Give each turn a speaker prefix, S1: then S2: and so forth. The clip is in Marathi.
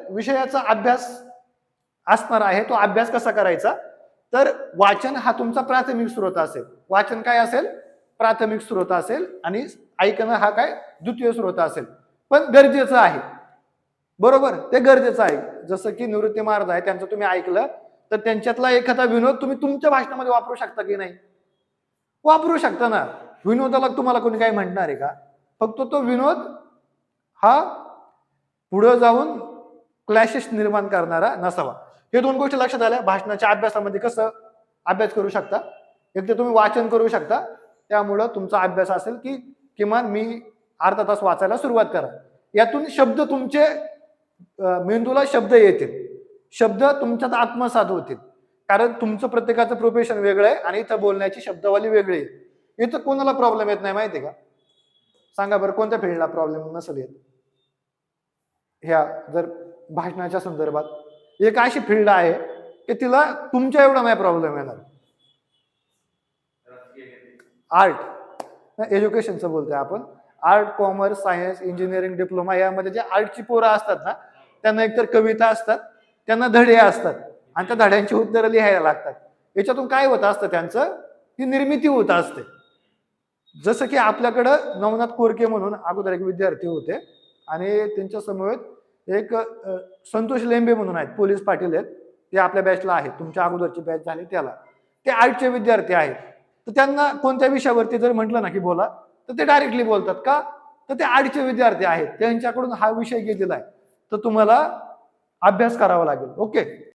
S1: विषयाचा अभ्यास असणार आहे. तो अभ्यास कसा करायचा, तर वाचन हा तुमचा प्राथमिक स्रोत असेल. वाचन काय असेल, प्राथमिक स्रोत असेल आणि ऐकणं हा काय द्वितीय स्रोत असेल. पण गरजेचं आहे, बरोबर, ते गरजेचं आहे. जसं की निवृत्ती महाराज आहे, त्यांचं तुम्ही ऐकलं तर त्यांच्यातला एखादा विनोद तुम्ही तुमच्या भाषणामध्ये वापरू शकता की नाही, वापरू शकता ना. विनोदाला तुम्हाला कोणी काही म्हणणार आहे का, फक्त तो विनोद हा पुढे जाऊन क्लॅशेस निर्माण करणारा नसावा. हे दोन गोष्टी लक्षात आल्या. भाषणाच्या अभ्यासामध्ये कसं अभ्यास करू शकता, एक तर तुम्ही वाचन करू शकता, त्यामुळं तुमचा अभ्यास असेल की किमान मी अर्धा तास वाचायला सुरुवात करा. यातून शब्द तुमचे मेंदूला शब्द येतील, शब्द तुमच्यात आत्मसात होतील. कारण तुमचं प्रत्येकाचं प्रोफेशन वेगळं आहे आणि इथं बोलण्याची शब्दावली वेगळी आहे. इथं कोणाला प्रॉब्लेम येत नाही माहिती का, सांगा बरं कोणत्या फील्डला प्रॉब्लेम नसेल येत. ह्या जर भाषणाच्या संदर्भात एक अशी फील्ड आहे की तिला तुमच्या एवढा नाही प्रॉब्लेम येणार. आर्ट, एज्युकेशनचं बोलतोय आपण. Art, commerce, science, engineering, diploma यामध्ये जे आर्टची पोरं असतात ना, त्यांना एकतर कविता असतात, त्यांना धडे असतात आणि त्या धड्यांची उत्तरं लिहायला लागतात. याच्यातून काय होत असतं, त्यांचं ती निर्मिती होत असते. जसं की आपल्याकडं नवनाथ कोरके म्हणून अगोदर एक विद्यार्थी होते आणि त्यांच्या समवेत एक संतोष लेंबे म्हणून आहेत, पोलीस पाटील आहेत, ते आपल्या बॅचला आहेत, तुमच्या अगोदरची बॅच झाली त्याला. ते आर्टचे विद्यार्थी आहेत. तर त्यांना कोणत्या विषयावरती जर म्हटलं ना की बोला, तर ते डायरेक्टली बोलतात. का, तर ते आर्टचे विद्यार्थी आहेत, त्यांच्याकडून हा विषय घेतलेला आहे, तर तुम्हाला अभ्यास करावा लागेल. ओके.